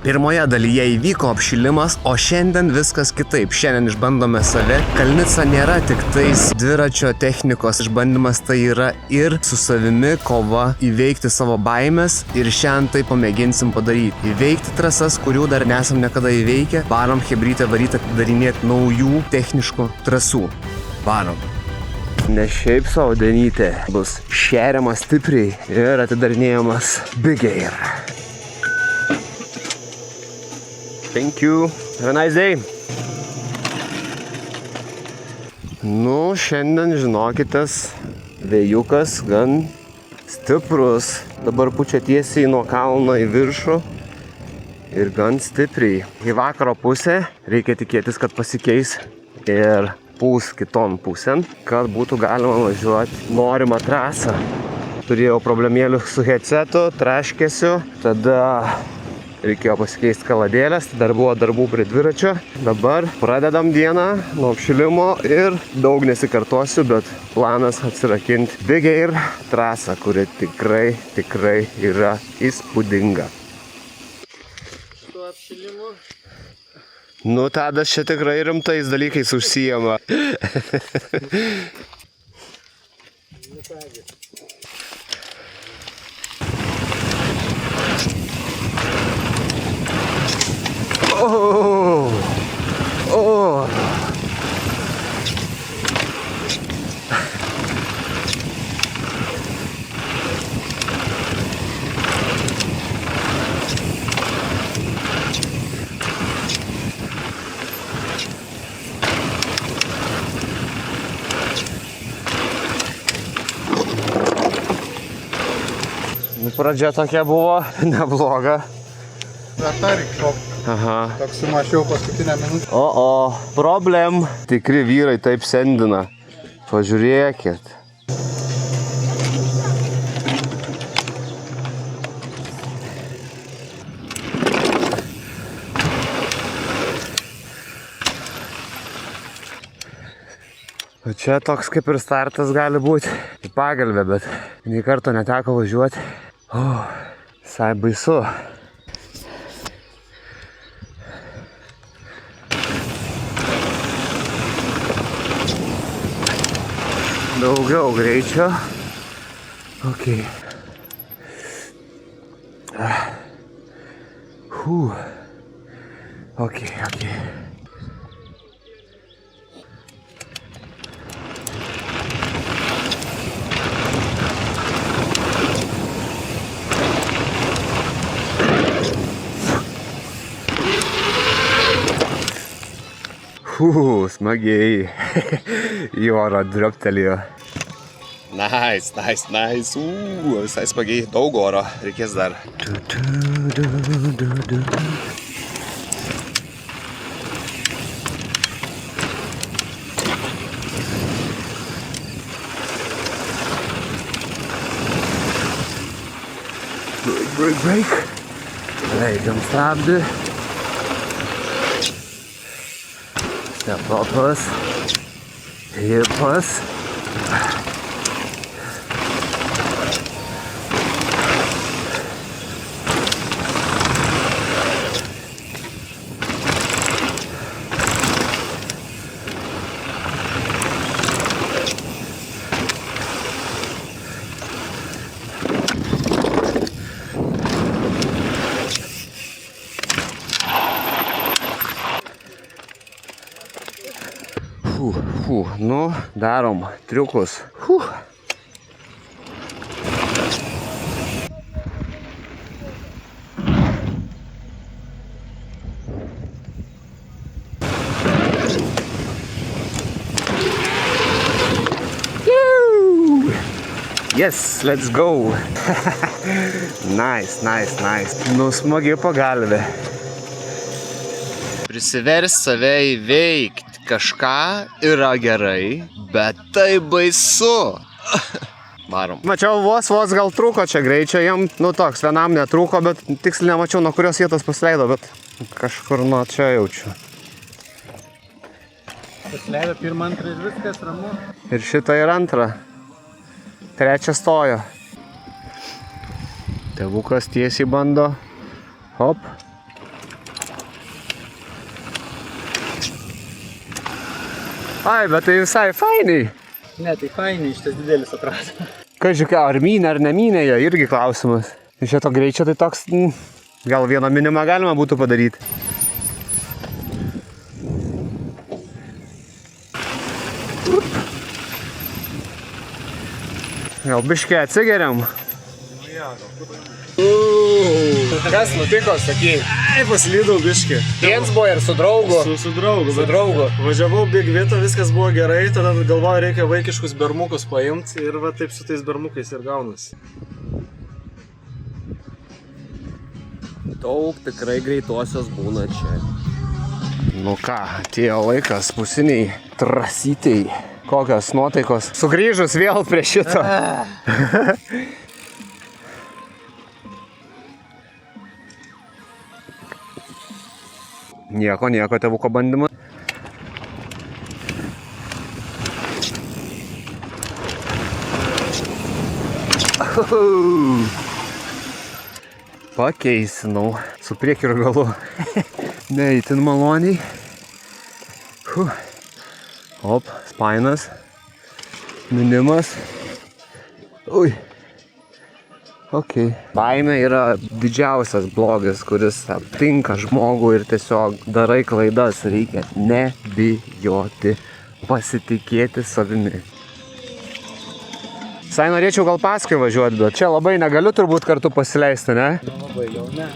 Pirmoje dalyje įvyko apšilimas, o šiandien viskas kitaip. Šiandien išbandome save. Kalnica nėra tik tais dviračio technikos išbandymas, tai yra ir su savimi kova įveikti savo baimės ir šiandien tai pamėginsim padaryti. Įveikti trasas, kurių dar nesam niekada įveikę. Varom chebrytę varyti atidarinėti naujų techniškų trasų. Varom. Ne šiaip savo denytė bus šeriamas stipriai ir atidarinėjamas Big Air. Thank you. Have a nice day. Nu, šiandien žinokitės, vėjukas gan stiprus. Dabar pučia tiesiai nuo kalno į viršų ir gan stipriai. Į vakaro pusę reikia tikėtis, kad pasikeis ir pūs kiton pusėn, kad būtų galima važiuoti norimą trasą. Turėjau problemėlių su headsetu, traškėsiu, tada reikėjo pasikeisti kaladėlės, dar buvo darbų prie dviračio. Dabar pradedam dieną nuo apšilimo ir daug nesikartosiu, bet planas atsirakinti Big Air trasą, kuri tikrai yra įspūdinga. Su apšilimu? Nu, Tadas čia tikrai rimtais dalykais užsijama. Oh! Oh! Pradžia tokia buvo nebloga. Ratarik šok. Aha. Toks sumašiau paskutinę minutę. O, problem. Tikri vyrai taip sendina. Pažiūrėkit. O čia toks kaip ir startas gali būti į pagalbę, bet nei karto neteko važiuoti. O, visai baisu. Daugiau greičio. Ok. Ok. Smagiai. Į orą drioptelėjo. Nice. Visai smagiai. Daug oro. Reikės dar. Break. Leidžiam stabdį. Stepopas. Hipas. Nu, darom triukus. Yes, let's go. Nice. Nu, smagi pagalbė. Prisiversti save įveikti kažką yra gerai, bet tai baisu. Varom. Mačiau, vos gal trūko čia greičio, jam, nu toks, vienam netrūko, bet tiksliai nemačiau, nuo kurios vietos pasileido, bet kažkur nuo čia jaučiu. Pasileido pirmą, antrą ir viskas ramu. Ir šitą ir antrą. Trečią stojo. Tėvukas tiesiai bando. Hop. Ai, bet tai visai fainiai. Ne, tai fainiai, šitas didelis atrado. Kažkai, ar mynė ar nemynė, jo irgi klausimas. Iš šito greičio tai toks, gal vieną minimą galima būtų padaryti. Gal biškį atsigeriam? Kas nutiko, sakai? Ai, paslydau biškį. Viens buvo ir su draugu. Su draugu. Su draugu. Važiavau Big Vito, viskas buvo gerai, tada galvoju, reikia vaikiškus bermukus paimti ir va taip su tais bermukais ir gaunasi. Daug tikrai greitosios būna čia. Nu ką, atėjo laikas pusiniai trasytei. Kokios nuotaikos. Sugrįžus vėl prie šito. Nieko, tėvuko bandymas. Pakeisinau su priekiu ir galu. Ne, itin maloniai. Op, spainas. Minimas. Ui. Ok. Baimė yra didžiausias blogis, kuris aptinka žmogų ir tiesiog darai klaidas. Reikia nebijoti, pasitikėti savimi. Visai norėčiau gal paskui važiuoti, bet čia labai negaliu turbūt kartu pasileisti, ne? Labai jau ne.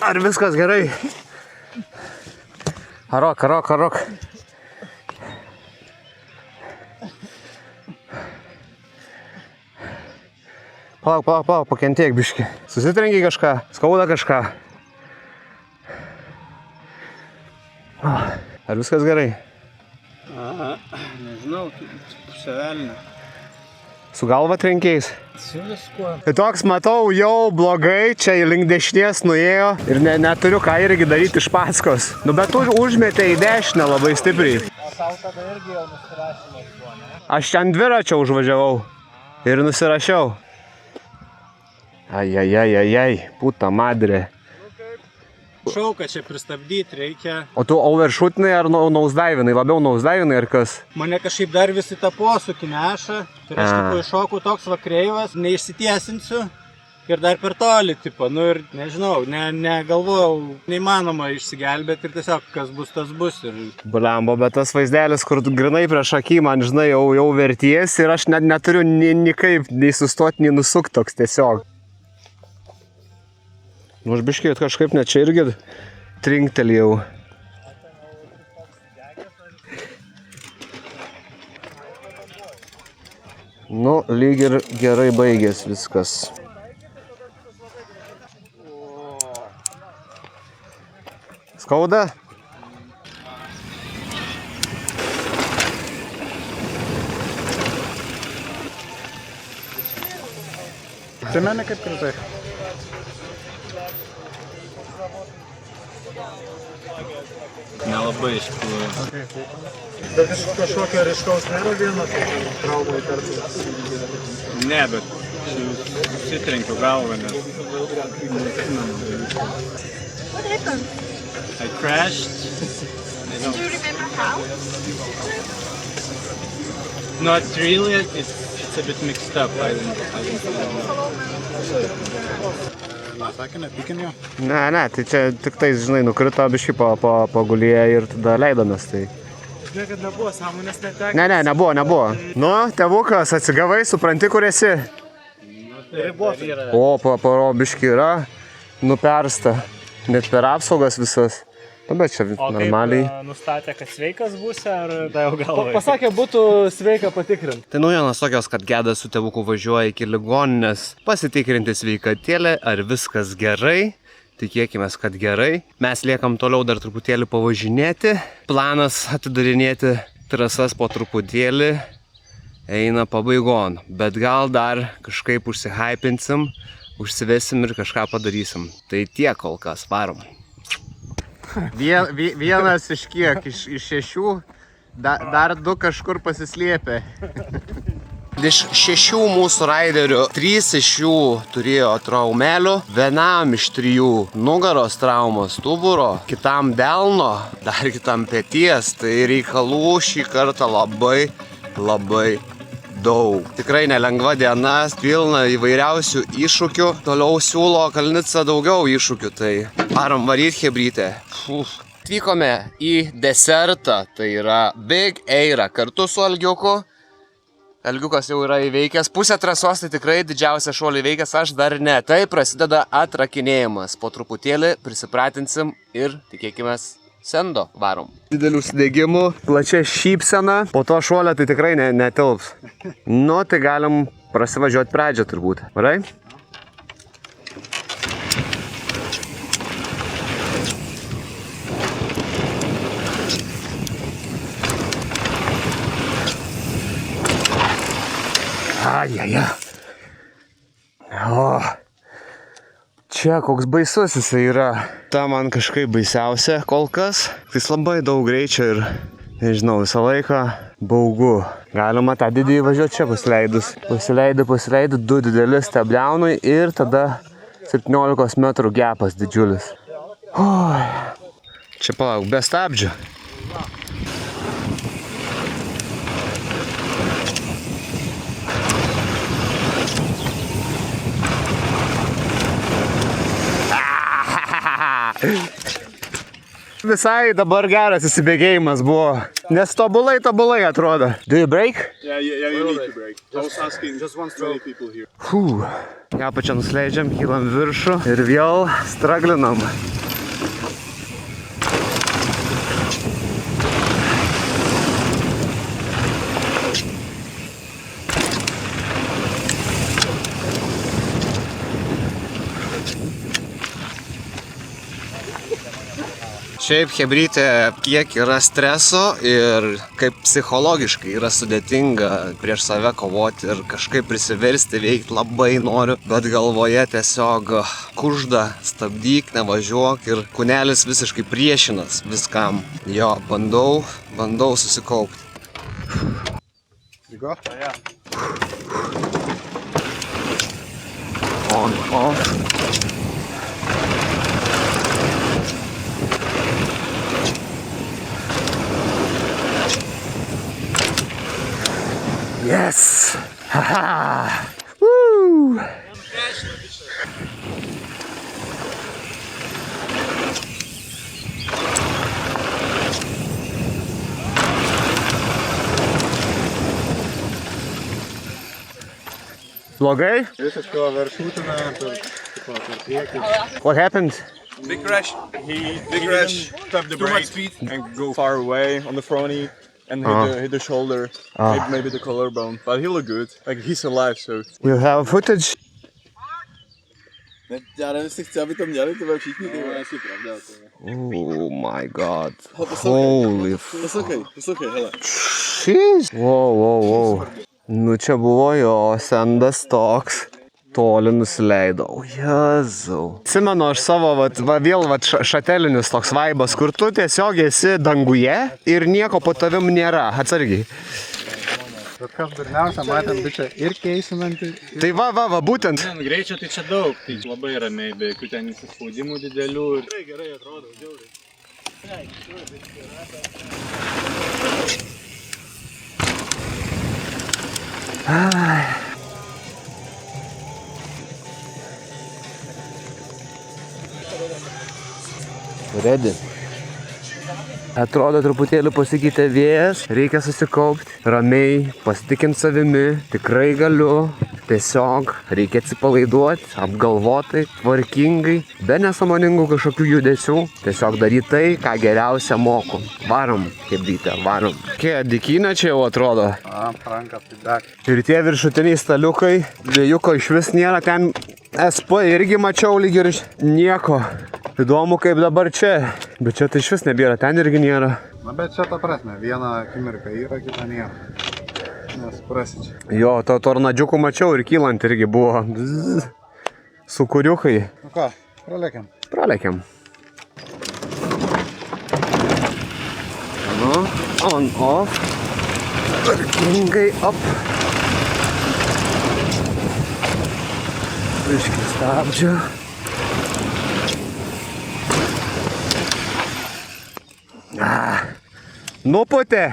Ar viskas gerai? Arok. Palauk, pakentėk biškį. Susitrenki kažką, skauda kažką. Ar viskas gerai? Aha, nežinau, pusiavelnė. Su galva trenkiais? Su viskuo. Tai toks, matau, jau blogai, čia link dešinės nuėjo ir neturiu ką irgi daryti iš paskos. Nu, bet tu užmetė į dešinę labai stipriai. O tau tada irgi jau nusirašymas buvo, ne? Aš ten dviračio užvažiavau ir nusirašiau. Ai, puta madre. Šau, kad čia pristabdyti reikia. O tu overshootinai ar nausdaivinai? Labiau nausdaivinai ar kas? Mane kažkaip dar visi tą posūkį neša. Ir aš tipo iššokau toks vakreivas, neišsitiesinsiu. Ir dar per toli, tipo, nu ir nežinau, negalvojau, neįmanoma išsigelbėti ir tiesiog kas bus, tas bus. Blembo, bet tas vaizdelis, kur grinai prieš akį, man, žinai, jau verties ir aš neturiu niekaip nei sustoti, nei nusukti toks tiesiog. Nu, aš biškiai kažkaip net čia irgi trinktelėjau. Nu, lyg ir gerai baigės viskas. Skauda? Tai mane kaip kritai. Nelabai iš tikrųjų. Bet kažkokio ryškaus nėra vieno, tai traumai kartais. Ne, bet susitrenkiau galvą, nes... What happened? I crashed. Do you remember how? Not really, it's a bit mixed up. I don't know. Nesakė, nepykinio? Ne, tai čia tik tais, žinai, nukrito biškį pagulėję ir tada leidomės, tai... Žinai, kad nebuvo sąmonės netekęs. Ne, nebuvo. Nu, tėvukas, atsigavai, supranti, kur esi? O, paro biškį yra nupersta, net per apsaugas visas. Nu, bet čia normaliai. O kaip nustatė, kad sveikas būsi, ar tai jau galvoji? Pasakė, būtų sveika patikrinti. Tai naujienos tokios, kad Gedas su tėvuku važiuoja iki ligoninės pasitikrinti sveikatėlę, ar viskas gerai. Tikėkime, kad gerai. Mes liekam toliau dar truputėlį pavažinėti. Planas atidarinėti trasas po truputėlį eina pabaigon. Bet gal dar kažkaip užsihypinsim, užsivesim ir kažką padarysim. Tai tiek kol kas, varom. Vienas iš kiek? Iš 6? Dar 2 kažkur pasislėpė. Iš 6 mūsų raiderių 3 iš jų turėjo traumelių, vienam iš 3 nugaros traumos stuburo, kitam delno, dar kitam peties, tai reikalų šį kartą labai daug. Tikrai nelengva diena, pilna įvairiausių iššūkių, toliau siūlo Kalnica daugiau iššūkių, tai varom varyt chebrytę. Atvykome į desertą, tai yra Big Eira kartu su Algiuku. Algiukas jau yra įveikęs, pusę trasos, tai tikrai didžiausią šuolį įveikęs, aš dar ne. Tai prasideda atrakinėjimas. Po truputėlį prisipratinsim ir tikėkimės sendo varom. Didelių sudėgimų, plačia šypsena, po to šuolio tai tikrai netilps. Nu, tai galim prasivažiuoti pradžią turbūt. Varai? Ajaja. O, čia koks baisus jisai yra. Ta man kažkaip baisiausia kol kas. Jis labai daug greičio ir, nežinau, visą laiką baugu. Galima tą didįjį važiuoti čia pasileidus. Pasileidu 2 dideli stebliaunai ir tada 17 metrų gepas didžiulis. Oi. Čia palauk, be stabdžių. Visai dabar geras įsibėgėjimas buvo, nes tobulai atrodo. Do you brake? Yeah, you need to brake. I was asking just 20 people here. Ja, pačia nusileidžiam, kylam viršų ir vėl straglinam. Šiaip chebrytė kiek yra streso ir kaip psichologiškai yra sudėtinga prieš save kovoti ir kažkaip prisiversti veikti labai noriu, bet galvoje tiesiog kužda, stabdyk, nevažiuok ir kūnelis visiškai priešinas viskam. Jo, bandau susikaupti. On, off. Yes! Haha! Woo! Blogai? Visiško viršūtinę per priekį. What happened? Big crash. He tapped the brake. Too much speed and go far away on the fronty and hit the shoulder, maybe the collarbone. But he looked good. Like he's alive, so. You have footage? Já nevím, jestli chci, aby to měli, to bude všichni, to je asi pravda. Oh my god. Holy f... Poslouchej, hele. Jeez. Wow. Nu čia buvo jo sendas toks. Toli nusileido. O Jėzau. Atsimenu aš savo vėl šatelinius toks vaibas, kur tu tiesiog esi danguje ir nieko po tavim nėra. Atsargiai. Bet kas durniausia, matėm bičią ir keisinantį. Tai va, būtent. Greičio tai čia daug, tai labai ramiai, be jokių ten įsispaudimų didelių. Gerai atrodo, džiaugiai. Ready. Atrodo truputėlį pasikeitė vėjas, reikia susikaupti, ramiai, pasitikint savimi, tikrai galiu, tiesiog reikia atsipalaiduoti, apgalvotai, tvarkingai, be nesąmoningų kažkokių judesių, tiesiog daryti tai, ką geriausia moku. Varom, chebrytė, varom. Kokia dykynė čia jau atrodo. Rankas tai dar. Ir tie viršutiniai staliukai, dviejuko iš vis nėra, ten SP irgi mačiau lyg ir nieko. Įdomu kaip dabar čia, bet čia tai iš vis nebėra, ten irgi nėra. Na bet čia ta prasme, viena akimirka yra, kita nėra. Nesuprasi čia. Jo, to tornadžiukų mačiau ir kylant irgi buvo. Sukuriukai. Nu ką, pralėkiam. Pralekiam. Nu, on, off. Tvarkingai, op. Biškį stabdžio. Nuputė.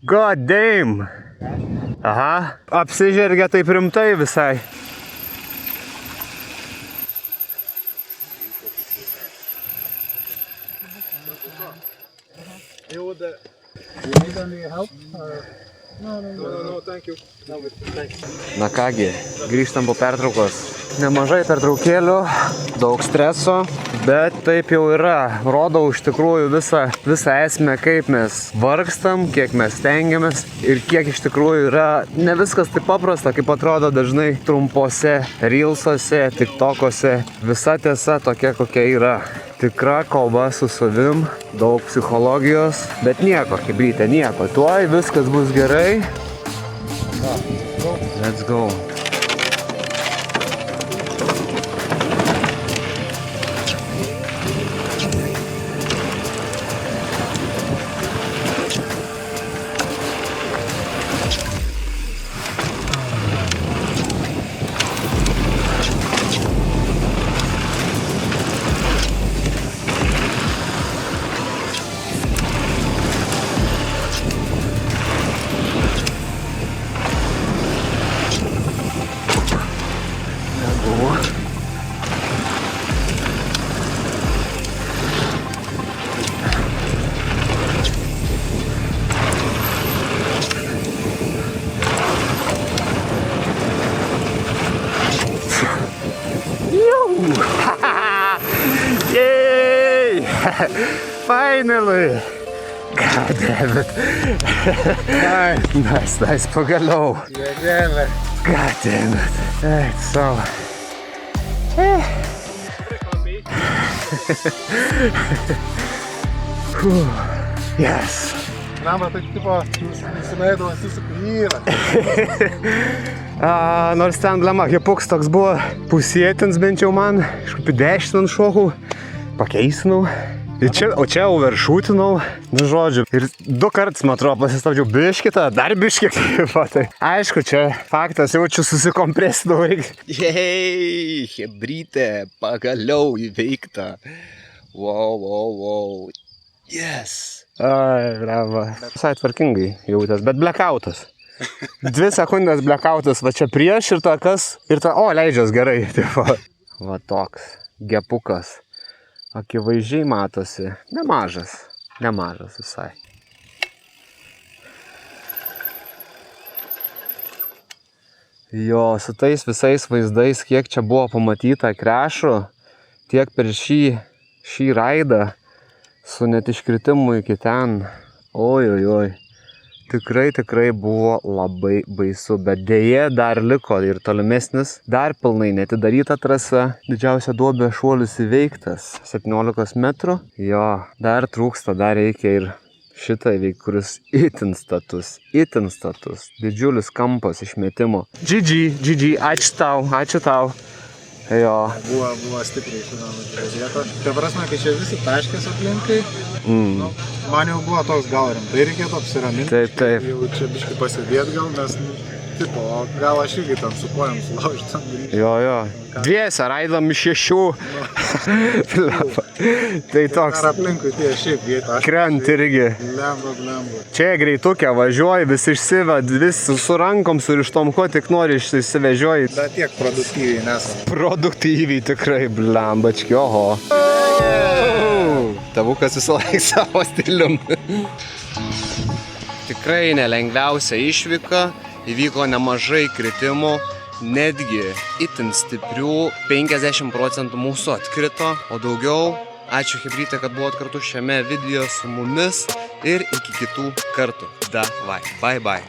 God damn. Aha, apsižergia taip rimtai visai. Na kągi, grįžtam po pertraukos. Nemažai pertraukėlių, daug streso, bet taip jau yra. Rodau iš tikrųjų visą esmę, kaip mes vargstam, kiek mes stengiamės ir kiek iš tikrųjų yra ne viskas taip paprasta, kaip atrodo dažnai trumpose reelsuose, tiktokose. Visa tiesa tokia, kokia yra. Tikra kova su savim, daug psichologijos, bet nieko, chebrytė, nieko. Tuoj viskas bus gerai. Let's go. Yay! Finally! God damn it! Nice, pagaliau. God damn it! Alright, so. Yes! Namba, tai tipo, nusileidamas įsukų vyrą. Nors ten, blema, hipuks toks buvo pusėtins bent jau man, kažkaip 10 ant šokų, pakeisinau. O čia overshootinau, nu žodžiu. Ir 2 kartus, man atrodo, pasistabdžiau biškitą, dar biškitą. Tai aišku, čia faktas, jaučiu susikompresinau. Jei, hebrytė, pagaliau įveikta. Wow. Yes. Ai, brava. Visai tvarkingai jautės, bet blackoutas. 2 sekundės blackoutas, va čia prieš ir takas, ir leidžias gerai. Va toks, gepukas. Akivaizdžiai matosi, nemažas visai. Jo, su tais visais vaizdais, kiek čia buvo pamatyta krešų, tiek per šį raidą, su net iškritimu iki ten, oi. Tikrai buvo labai baisu, bet dėje dar liko ir tolimesnis, dar pilnai netidaryta trasa, didžiausia duobė šuolis įveiktas, 17 metrų. Jo, dar trūksta, dar reikia ir šitą įveikti, kuris itin status, didžiulis kampas išmetimo. GG, ačiū tau. Jo. Buvo stipriai sudanų. Tai prasme, kai čia visi taškės aplinkai, man jau buvo toks gal rimtai reikėtų apsiraminti. Taip. Jau čia biškai pasėdėt gal, nes, tipo, gal aš irgi tam su kojom sulaužytam grįžti. Jo. Dviese raidam iš 6. Tai toks. Ar aplinkui tie šiaip gėta. Krent irgi. Blemba. Čia greitukė važiuoji, vis išsived, vis su rankom surištom, ko tik nori išsivežioji. Bet tiek produktyviai nesam. Produktyviai tikrai, blembački, oho. Tavukas visą laiką savo stilium. Tikrai nelengviausia išvyka, įvyko nemažai kritimų, netgi itin stiprių, 50% mūsų atkrito, o daugiau. Ačiū hebrytė, kad buvot kartu šiame video su mumis ir iki kitų kartų. Davai, bye.